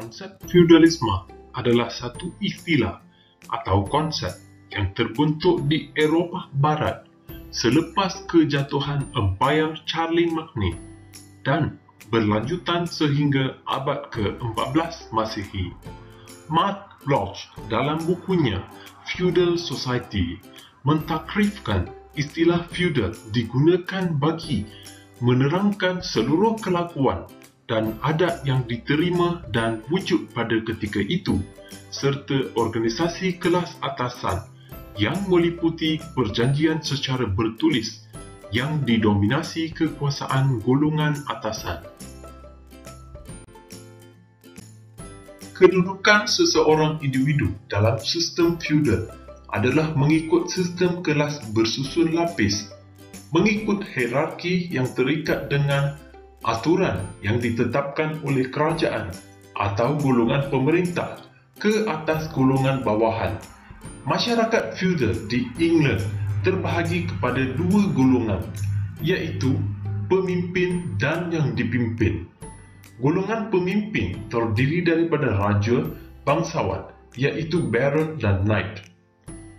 Konsep feudalisme adalah satu istilah atau konsep yang terbentuk di Eropah Barat selepas kejatuhan Empayar Charlemagne dan berlanjutan sehingga abad ke-14 Masihi. Mark Bloch dalam bukunya Feudal Society mentakrifkan istilah feudal digunakan bagi menerangkan seluruh kelakuan dan adat yang diterima dan wujud pada ketika itu, serta organisasi kelas atasan yang meliputi perjanjian secara bertulis yang didominasi kekuasaan golongan atasan. Kedudukan seseorang individu dalam sistem feudal adalah mengikut sistem kelas bersusun lapis, mengikut hierarki yang terikat dengan aturan yang ditetapkan oleh kerajaan atau golongan pemerintah ke atas golongan bawahan. Masyarakat feudal di England terbahagi kepada dua golongan, iaitu pemimpin dan yang dipimpin. Golongan pemimpin terdiri daripada raja, bangsawan, iaitu baron dan knight.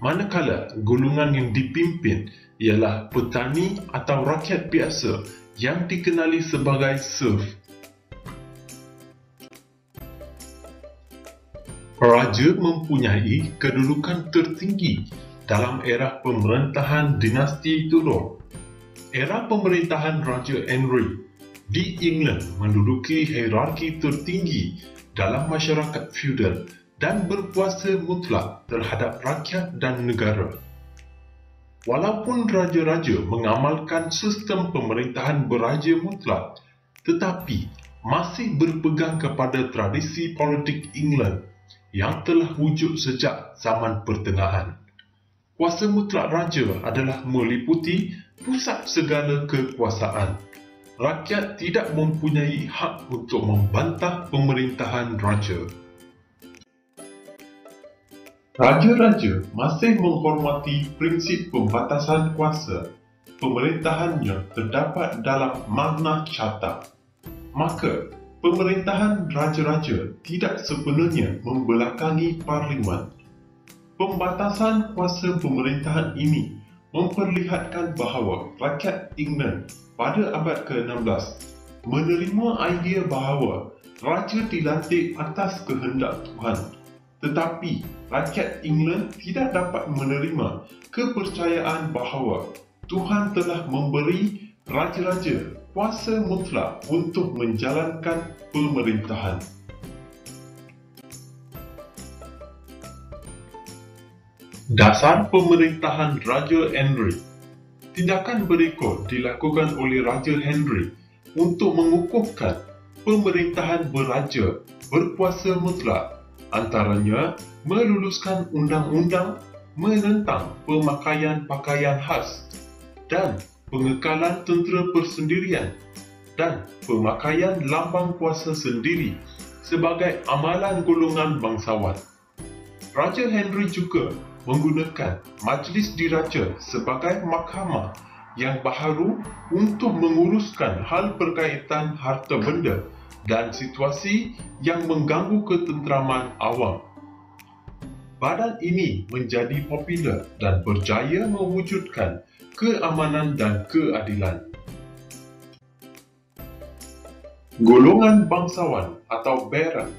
Manakala golongan yang dipimpin ialah petani atau rakyat biasa yang dikenali sebagai serf. Raja mempunyai kedudukan tertinggi dalam era pemerintahan dinasti Tudor. Era pemerintahan Raja Henry di England menduduki hierarki tertinggi dalam masyarakat feudal dan berkuasa mutlak terhadap rakyat dan negara. Walaupun raja-raja mengamalkan sistem pemerintahan beraja mutlak, tetapi masih berpegang kepada tradisi politik England yang telah wujud sejak zaman pertengahan. Kuasa mutlak raja adalah meliputi pusat segala kekuasaan. Rakyat tidak mempunyai hak untuk membantah pemerintahan raja. Raja-raja masih menghormati prinsip pembatasan kuasa. Pemerintahannya terdapat dalam Magna Carta. Maka, pemerintahan raja-raja tidak sepenuhnya membelakangi parlimen. Pembatasan kuasa pemerintahan ini memperlihatkan bahawa rakyat England pada abad ke-16 menerima idea bahawa raja dilantik atas kehendak Tuhan. Tetapi, rakyat England tidak dapat menerima kepercayaan bahawa Tuhan telah memberi raja-raja kuasa mutlak untuk menjalankan pemerintahan. Dasar pemerintahan Raja Henry. Tindakan berikut dilakukan oleh Raja Henry untuk mengukuhkan pemerintahan beraja berkuasa mutlak. Antaranya, meluluskan undang-undang menentang pemakaian pakaian khas dan pengekalan tentera persendirian dan pemakaian lambang kuasa sendiri sebagai amalan golongan bangsawan. Raja Henry juga menggunakan Majlis Diraja sebagai mahkamah yang baharu untuk menguruskan hal berkaitan harta benda dan situasi yang mengganggu ketenteraman awam. Badan ini menjadi popular dan berjaya mewujudkan keamanan dan keadilan. Golongan bangsawan atau baron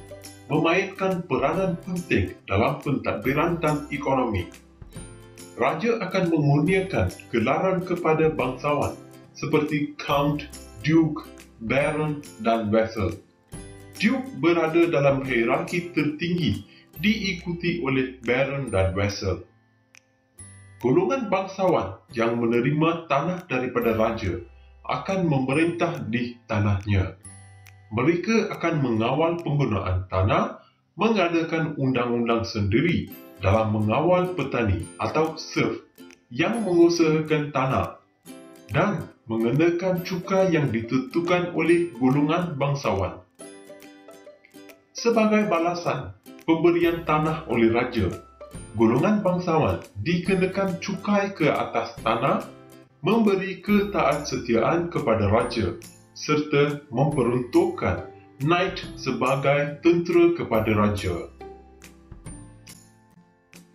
memainkan peranan penting dalam pentadbiran dan ekonomi. Raja akan mengurniakan gelaran kepada bangsawan seperti Count, Duke, Baron dan Vassal. Duke berada dalam hierarki tertinggi diikuti oleh Baron dan Vassal. Golongan bangsawan yang menerima tanah daripada raja akan memerintah di tanahnya. Mereka akan mengawal penggunaan tanah, mengadakan undang-undang sendiri dalam mengawal petani atau serf yang mengusahakan tanah dan mengenakan cukai yang ditentukan oleh golongan bangsawan. Sebagai balasan pemberian tanah oleh raja, golongan bangsawan dikenakan cukai ke atas tanah, memberi ketaatsetiaan kepada raja serta memperuntukkan Knight sebagai tentera kepada raja.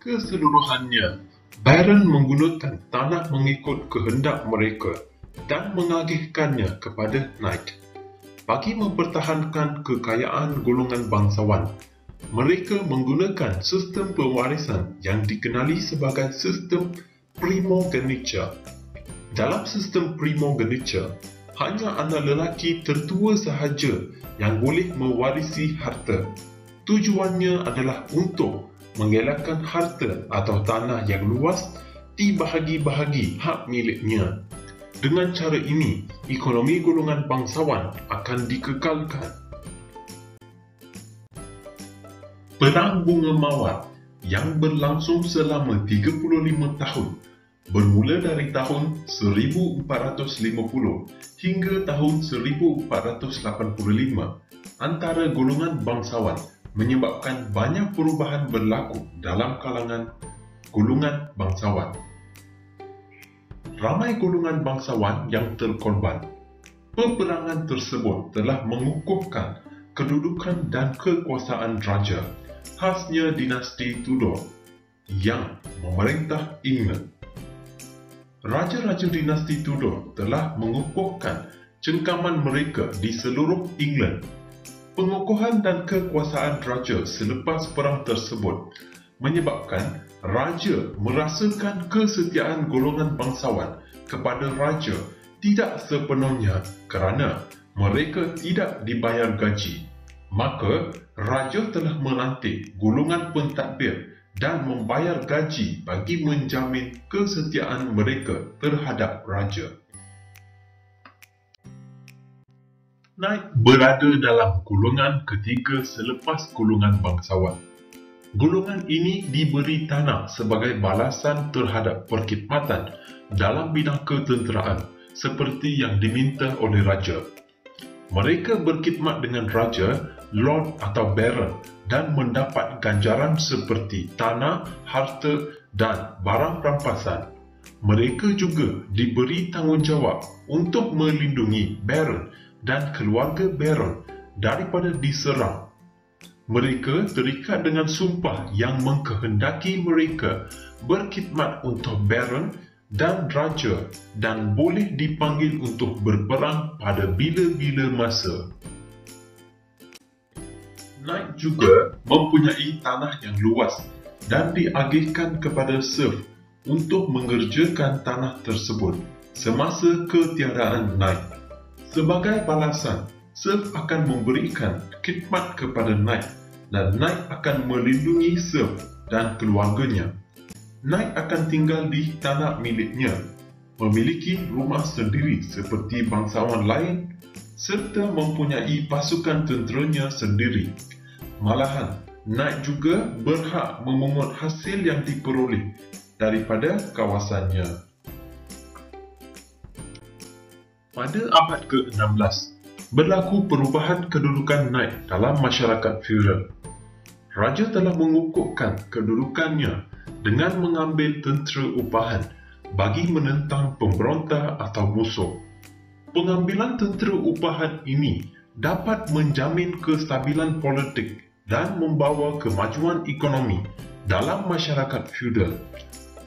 Keseluruhannya, Baron menggunakan tanah mengikut kehendak mereka dan mengagihkannya kepada Knight. Bagi mempertahankan kekayaan golongan bangsawan, mereka menggunakan sistem pewarisan yang dikenali sebagai sistem primogeniture. Dalam sistem primogeniture, hanya anak lelaki tertua sahaja yang boleh mewarisi harta. Tujuannya adalah untuk mengelakkan harta atau tanah yang luas dibahagi-bahagi hak miliknya. Dengan cara ini, ekonomi golongan bangsawan akan dikekalkan. Perang Bunga Mawar yang berlangsung selama 35 tahun, bermula dari tahun 1450 hingga tahun 1485 antara golongan bangsawan menyebabkan banyak perubahan berlaku dalam kalangan golongan bangsawan. Ramai golongan bangsawan yang terkorban. Peperangan tersebut telah mengukuhkan kedudukan dan kekuasaan raja, khasnya dinasti Tudor, yang memerintah England. Raja-raja dinasti Tudor telah mengukuhkan cengkaman mereka di seluruh England. Pengukuhan dan kekuasaan raja selepas perang tersebut menyebabkan raja merasakan kesetiaan golongan bangsawan kepada raja tidak sepenuhnya kerana mereka tidak dibayar gaji. Maka, raja telah melantik golongan pentadbir dan membayar gaji bagi menjamin kesetiaan mereka terhadap raja. Knight berada dalam golongan ketiga selepas golongan bangsawan. Golongan ini diberi tanah sebagai balasan terhadap perkhidmatan dalam bidang ketenteraan seperti yang diminta oleh raja. Mereka berkhidmat dengan raja, lord atau baron dan mendapat ganjaran seperti tanah, harta dan barang rampasan. Mereka juga diberi tanggungjawab untuk melindungi baron dan keluarga baron daripada diserang. Mereka terikat dengan sumpah yang mengkehendaki mereka berkhidmat untuk baron dan raja dan boleh dipanggil untuk berperang pada bila-bila masa. Knight juga mempunyai tanah yang luas dan diagihkan kepada serf untuk mengerjakan tanah tersebut semasa ketiadaan Knight. Sebagai balasan, serf akan memberikan khidmat kepada Knight dan Knight akan melindungi serf dan keluarganya. Knight akan tinggal di tanah miliknya, memiliki rumah sendiri seperti bangsawan lain serta mempunyai pasukan tenteranya sendiri. Malahan, Knight juga berhak memungut hasil yang diperoleh daripada kawasannya. Pada abad ke-16, berlaku perubahan kedudukan Knight dalam masyarakat feudal. Raja telah mengukuhkan kedudukannya dengan mengambil tentera upahan bagi menentang pemberontak atau musuh. Pengambilan tentera upahan ini dapat menjamin kestabilan politik dan membawa kemajuan ekonomi dalam masyarakat feudal.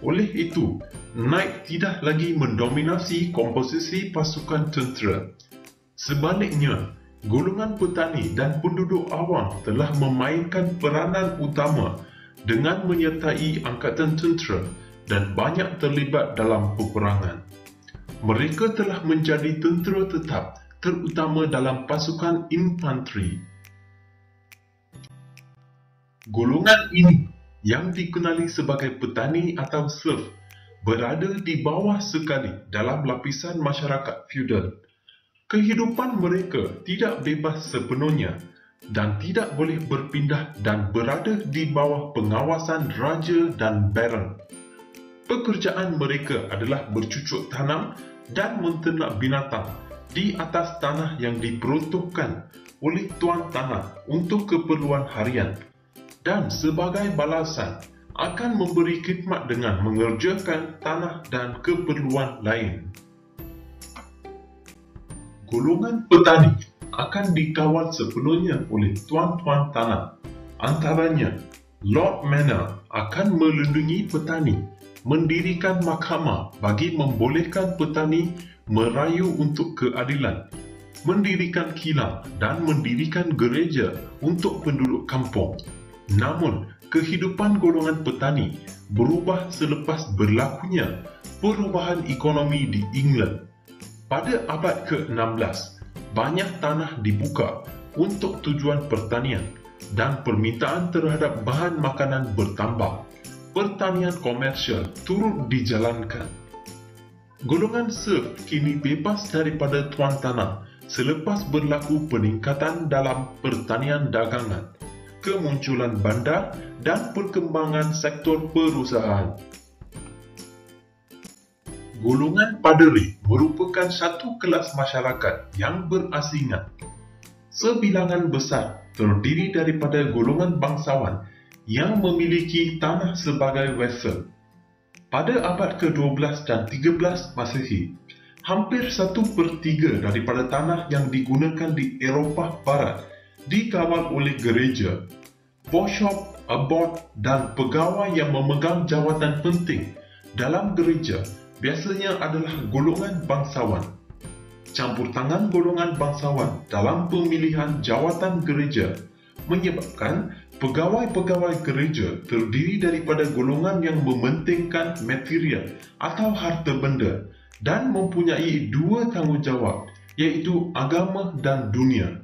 Oleh itu, Knight tidak lagi mendominasi komposisi pasukan tentera. Sebaliknya, golongan petani dan penduduk awam telah memainkan peranan utama dengan menyertai angkatan tentera dan banyak terlibat dalam peperangan. Mereka telah menjadi tentera tetap, terutama dalam pasukan infanteri. Golongan ini, yang dikenali sebagai petani atau serf, berada di bawah sekali dalam lapisan masyarakat feudal. Kehidupan mereka tidak bebas sepenuhnya dan tidak boleh berpindah dan berada di bawah pengawasan raja dan baron. Pekerjaan mereka adalah bercucuk tanam dan menternak binatang di atas tanah yang diperuntukkan oleh tuan tanah untuk keperluan harian dan sebagai balasan akan memberi khidmat dengan mengerjakan tanah dan keperluan lain. Golongan petani akan dikawal sepenuhnya oleh tuan-tuan tanah. Antaranya, Lord Manor akan melindungi petani, mendirikan mahkamah bagi membolehkan petani merayu untuk keadilan, mendirikan kilang dan mendirikan gereja untuk penduduk kampung. Namun, kehidupan golongan petani berubah selepas berlakunya perubahan ekonomi di England. Pada abad ke-16, banyak tanah dibuka untuk tujuan pertanian dan permintaan terhadap bahan makanan bertambah. Pertanian komersial turut dijalankan. Golongan serf kini bebas daripada tuan tanah selepas berlaku peningkatan dalam pertanian dagangan, kemunculan bandar dan perkembangan sektor perusahaan. Golongan paderi merupakan satu kelas masyarakat yang berasingan. Sebilangan besar terdiri daripada golongan bangsawan yang memiliki tanah sebagai vassal. Pada abad ke-12 dan 13 Masehi, hampir 1/3 daripada tanah yang digunakan di Eropah Barat dikawal oleh gereja, bishop, abbot dan pegawai yang memegang jawatan penting dalam gereja biasanya adalah golongan bangsawan. Campur tangan golongan bangsawan dalam pemilihan jawatan gereja menyebabkan pegawai-pegawai gereja terdiri daripada golongan yang mementingkan material atau harta benda dan mempunyai dua tanggungjawab, iaitu agama dan dunia.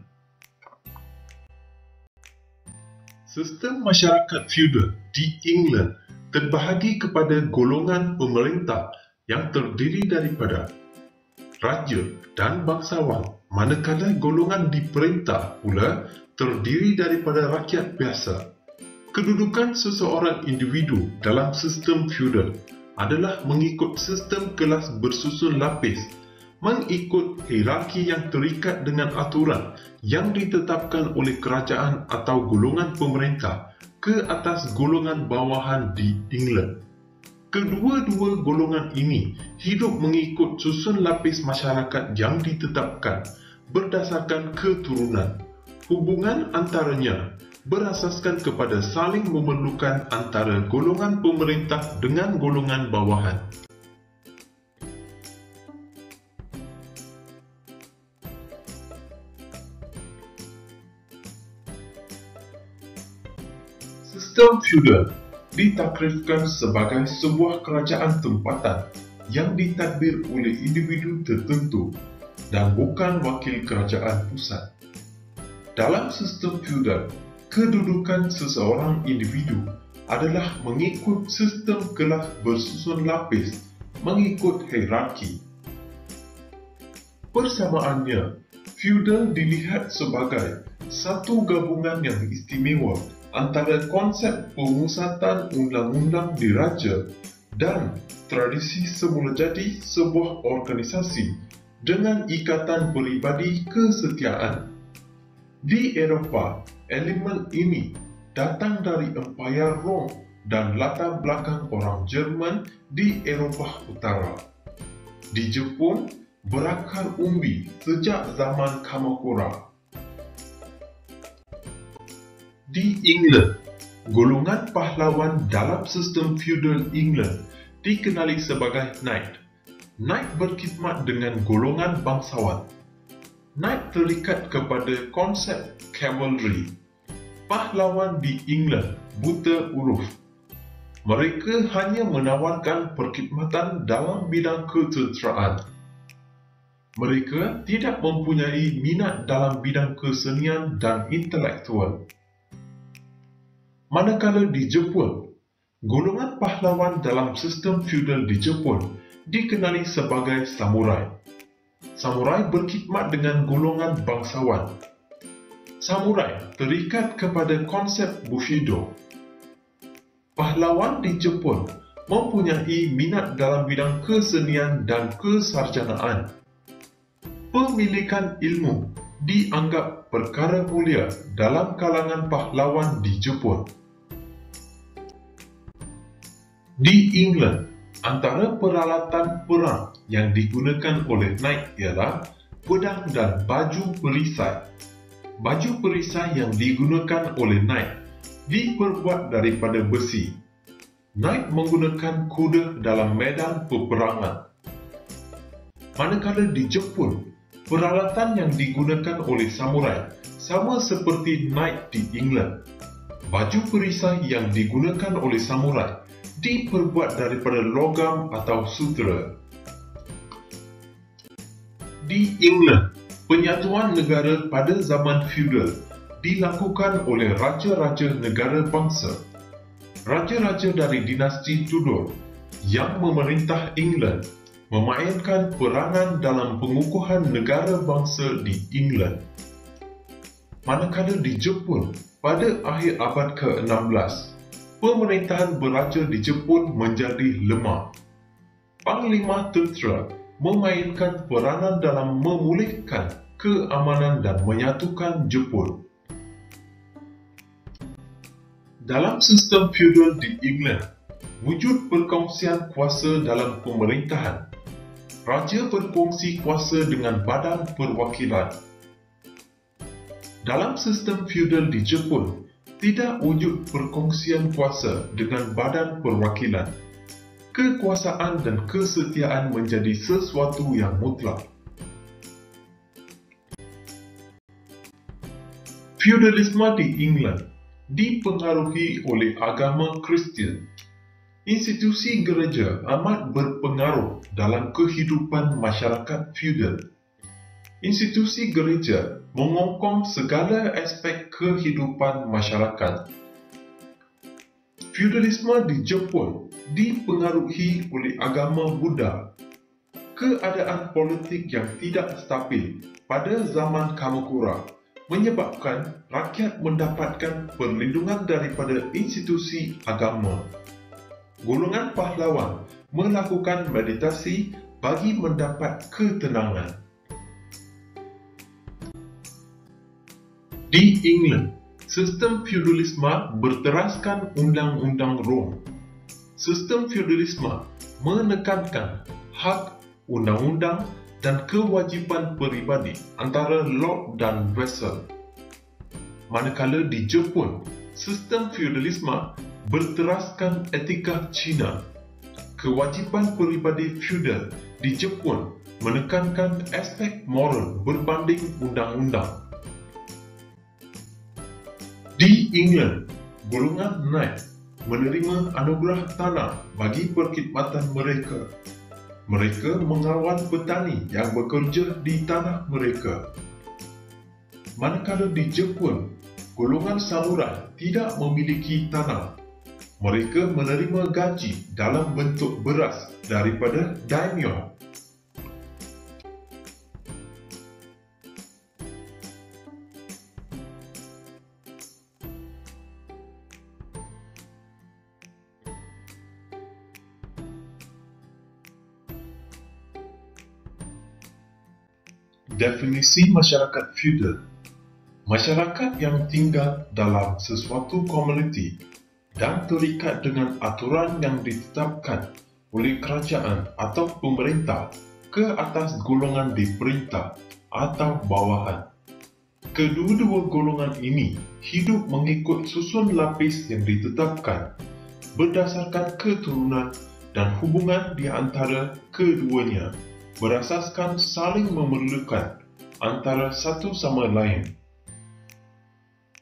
Sistem masyarakat feudal di England terbahagi kepada golongan pemerintah yang terdiri daripada raja dan bangsawan, manakala golongan diperintah pula terdiri daripada rakyat biasa. Kedudukan seseorang individu dalam sistem feudal adalah mengikut sistem kelas bersusun lapis, mengikut hierarki yang terikat dengan aturan yang ditetapkan oleh kerajaan atau golongan pemerintah ke atas golongan bawahan di England. Kedua-dua golongan ini hidup mengikut susun lapis masyarakat yang ditetapkan berdasarkan keturunan. Hubungan antaranya berasaskan kepada saling memerlukan antara golongan pemerintah dengan golongan bawahan. Sistem feudal ditakrifkan sebagai sebuah kerajaan tempatan yang ditadbir oleh individu tertentu dan bukan wakil kerajaan pusat. Dalam sistem feudal, kedudukan seseorang individu adalah mengikut sistem kelas bersusun lapis, mengikut hierarki. Persamaannya, feudal dilihat sebagai satu gabungan yang istimewa antara konsep pemusatan undang-undang diraja dan tradisi semula jadi sebuah organisasi dengan ikatan peribadi kesetiaan. Di Eropah, elemen ini datang dari Empayar Rom dan latar belakang orang Jerman di Eropah Utara. Di Jepun, berakar umbi sejak zaman Kamakura. Di England, golongan pahlawan dalam sistem feudal England dikenali sebagai knight. Knight berkhidmat dengan golongan bangsawan. Knight terikat kepada konsep cavalry. Pahlawan di England buta huruf. Mereka hanya menawarkan perkhidmatan dalam bidang ketenteraan. Mereka tidak mempunyai minat dalam bidang kesenian dan intelektual. Manakala di Jepun, golongan pahlawan dalam sistem feudal di Jepun dikenali sebagai samurai. Samurai berkhidmat dengan golongan bangsawan. Samurai terikat kepada konsep Bushido. Pahlawan di Jepun mempunyai minat dalam bidang kesenian dan kesarjanaan. Pemilikan ilmu dianggap perkara mulia dalam kalangan pahlawan di Jepun. Di England, antara peralatan perang yang digunakan oleh knight ialah pedang dan baju perisai. Baju perisai yang digunakan oleh knight diperbuat daripada besi. Knight menggunakan kuda dalam medan peperangan. Manakala di Jepun, peralatan yang digunakan oleh samurai sama seperti knight di England. Baju perisai yang digunakan oleh samurai diperbuat daripada logam atau sutera. Di England, penyatuan negara pada zaman feudal dilakukan oleh raja-raja negara bangsa. Raja-raja dari dinasti Tudor yang memerintah England memainkan peranan dalam pengukuhan negara bangsa di England. Manakala di Jepun, pada akhir abad ke-16, pemerintahan beraja di Jepun menjadi lemah. Panglima tentera memainkan peranan dalam memulihkan keamanan dan menyatukan Jepun. Dalam sistem feudal di England, wujud perkongsian kuasa dalam pemerintahan. Raja berkongsi kuasa dengan badan perwakilan. Dalam sistem feudal di Jepun, tidak wujud perkongsian kuasa dengan badan perwakilan. Kekuasaan dan kesetiaan menjadi sesuatu yang mutlak. Feudalisme di England dipengaruhi oleh agama Kristian. Institusi gereja amat berpengaruh dalam kehidupan masyarakat feudal. Institusi gereja mengongkong segala aspek kehidupan masyarakat. Feudalisme di Jepun dipengaruhi oleh agama Buddha. Keadaan politik yang tidak stabil pada zaman Kamakura menyebabkan rakyat mendapatkan perlindungan daripada institusi agama. Golongan pahlawan melakukan meditasi bagi mendapat ketenangan. Di England, sistem feudalisme berteraskan Undang-Undang Rom. Sistem feudalisme menekankan hak undang-undang dan kewajipan peribadi antara lord dan vassal. Manakala di Jepun, sistem feudalisme berteraskan etika Cina. Kewajipan peribadi feudal di Jepun menekankan aspek moral berbanding undang-undang. Di England, golongan knight menerima anugerah tanah bagi perkhidmatan mereka. Mereka mengawal petani yang bekerja di tanah mereka. Manakala di Jepun, golongan samurai tidak memiliki tanah. Mereka menerima gaji dalam bentuk beras daripada daimyo. Definisi masyarakat feudal. Masyarakat yang tinggal dalam sesuatu komuniti dan terikat dengan aturan yang ditetapkan oleh kerajaan atau pemerintah ke atas golongan diperintah atau bawahan. Kedua-dua golongan ini hidup mengikut susun lapis yang ditetapkan berdasarkan keturunan dan hubungan di antara keduanya berasaskan saling memerlukan antara satu sama lain.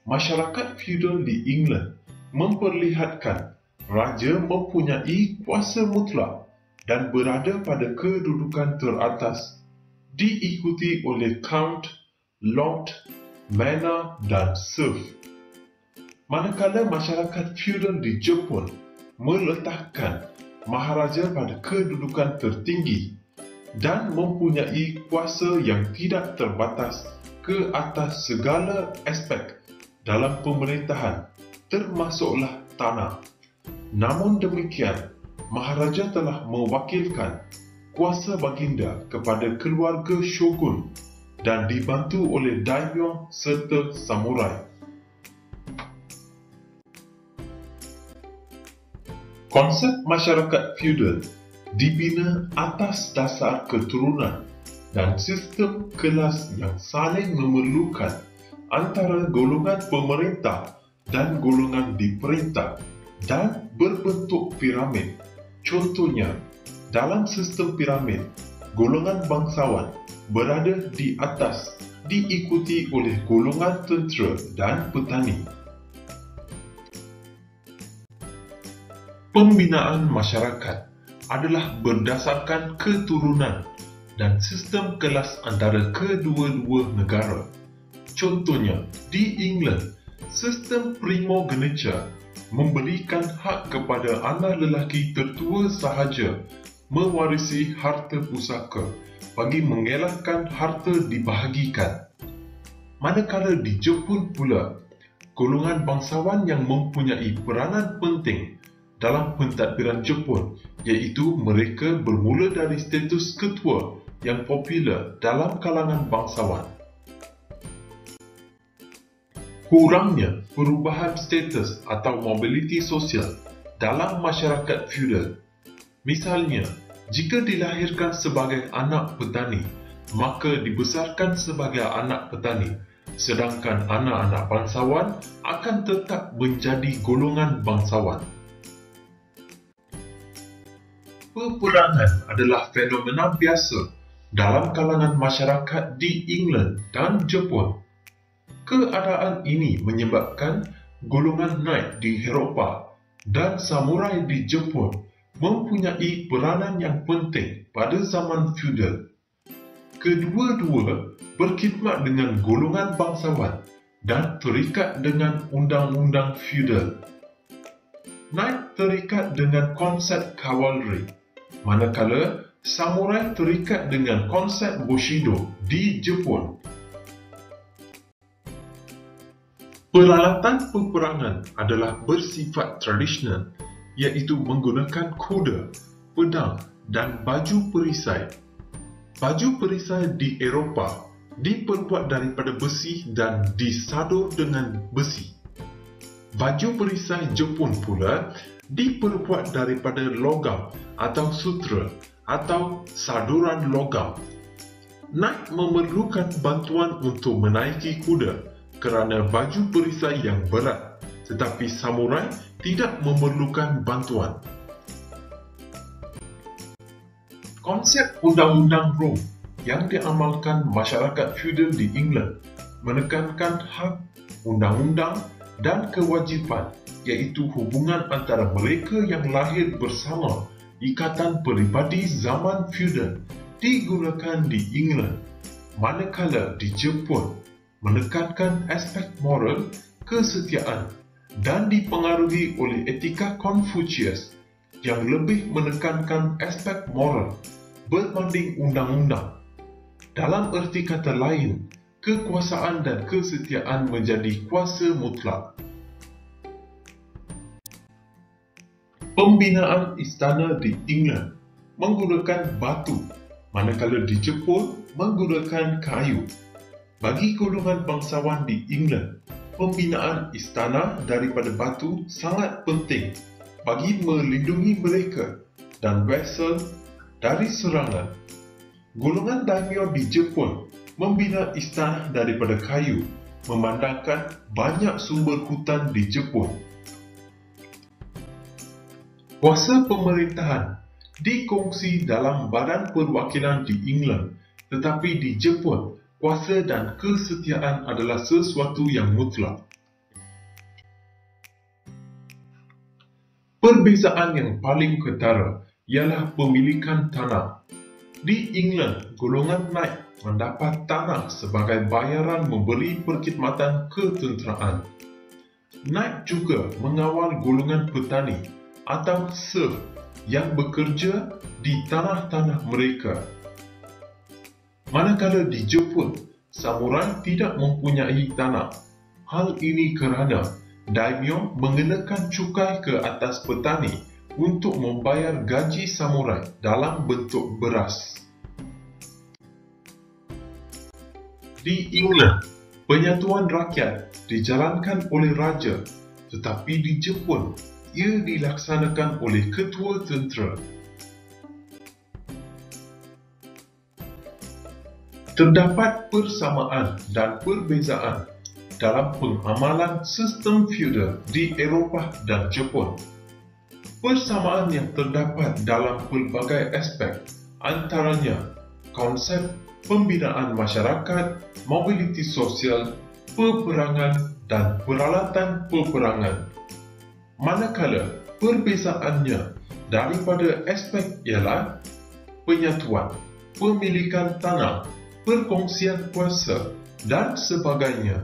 Masyarakat feudal di England memperlihatkan raja mempunyai kuasa mutlak dan berada pada kedudukan teratas, diikuti oleh count, lord, manor dan serf. Manakala masyarakat feudal di Jepun meletakkan maharaja pada kedudukan tertinggi dan mempunyai kuasa yang tidak terbatas ke atas segala aspek dalam pemerintahan, termasuklah tanah. Namun demikian, maharaja telah mewakilkan kuasa baginda kepada keluarga shogun dan dibantu oleh daimyo serta samurai. Konsep masyarakat feudal dibina atas dasar keturunan dan sistem kelas yang saling memerlukan antara golongan pemerintah dan golongan diperintah dan berbentuk piramid. Contohnya, dalam sistem piramid, golongan bangsawan berada di atas, diikuti oleh golongan tentera dan petani. Pembinaan masyarakat adalah berdasarkan keturunan dan sistem kelas antara kedua-dua negara. Contohnya, di England, sistem primogeniture memberikan hak kepada anak lelaki tertua sahaja mewarisi harta pusaka bagi mengelakkan harta dibahagikan. Manakala di Jepun pula, golongan bangsawan yang mempunyai peranan penting dalam pentadbiran Jepun, iaitu mereka bermula dari status ketua yang popular dalam kalangan bangsawan. Kurangnya perubahan status atau mobiliti sosial dalam masyarakat feudal. Misalnya, jika dilahirkan sebagai anak petani, maka dibesarkan sebagai anak petani, sedangkan anak-anak bangsawan akan tetap menjadi golongan bangsawan. Peperangan adalah fenomena biasa dalam kalangan masyarakat di England dan Jepun. Keadaan ini menyebabkan golongan knight di Eropah dan samurai di Jepun mempunyai peranan yang penting pada zaman feudal. Kedua-dua berkhidmat dengan golongan bangsawan dan terikat dengan undang-undang feudal. Knight terikat dengan konsep cavalry, manakala samurai terikat dengan konsep Bushido di Jepun. Peralatan peperangan adalah bersifat tradisional, iaitu menggunakan kuda, pedang dan baju perisai. Baju perisai di Eropah diperbuat daripada besi dan disadur dengan besi. Baju perisai Jepun pula diperbuat daripada logam atau sutra atau saduran logam. Knight memerlukan bantuan untuk menaiki kuda kerana baju perisai yang berat, tetapi samurai tidak memerlukan bantuan. Konsep undang-undang Rome yang diamalkan masyarakat feudal di England menekankan hak, undang-undang dan kewajipan, iaitu hubungan antara mereka yang lahir bersama. Ikatan peribadi zaman feudal digunakan di England, manakala di Jepun menekankan aspek moral, kesetiaan dan dipengaruhi oleh etika Confucius yang lebih menekankan aspek moral berbanding undang-undang. Dalam erti kata lain, kekuasaan dan kesetiaan menjadi kuasa mutlak. Pembinaan istana di England menggunakan batu, manakala di Jepun menggunakan kayu. Bagi golongan bangsawan di England, pembinaan istana daripada batu sangat penting bagi melindungi mereka dan vassal dari serangan. Golongan daimyo di Jepun membina istana daripada kayu, memandangkan banyak sumber hutan di Jepun. Kuasa pemerintahan dikongsi dalam badan perwakilan di England, tetapi di Jepun, kuasa dan kesetiaan adalah sesuatu yang mutlak. Perbezaan yang paling ketara ialah pemilikan tanah. Di England, golongan knight mendapat tanah sebagai bayaran memberi perkhidmatan ketenteraan. Knight juga mengawal golongan petani atau serf yang bekerja di tanah-tanah mereka. Manakala di Jepun, samurai tidak mempunyai tanah. Hal ini kerana daimyo mengenakan cukai ke atas petani untuk membayar gaji samurai dalam bentuk beras. Di England, penyatuan rakyat dijalankan oleh raja, tetapi di Jepun, ia dilaksanakan oleh ketua tentera. Terdapat persamaan dan perbezaan dalam pengamalan sistem feudal di Eropah dan Jepun. Persamaan yang terdapat dalam pelbagai aspek, antaranya konsep pembinaan masyarakat, mobiliti sosial, peperangan dan peralatan peperangan. Manakala perbezaannya daripada aspek ialah penyatuan, pemilikan tanah, perkongsian kuasa dan sebagainya.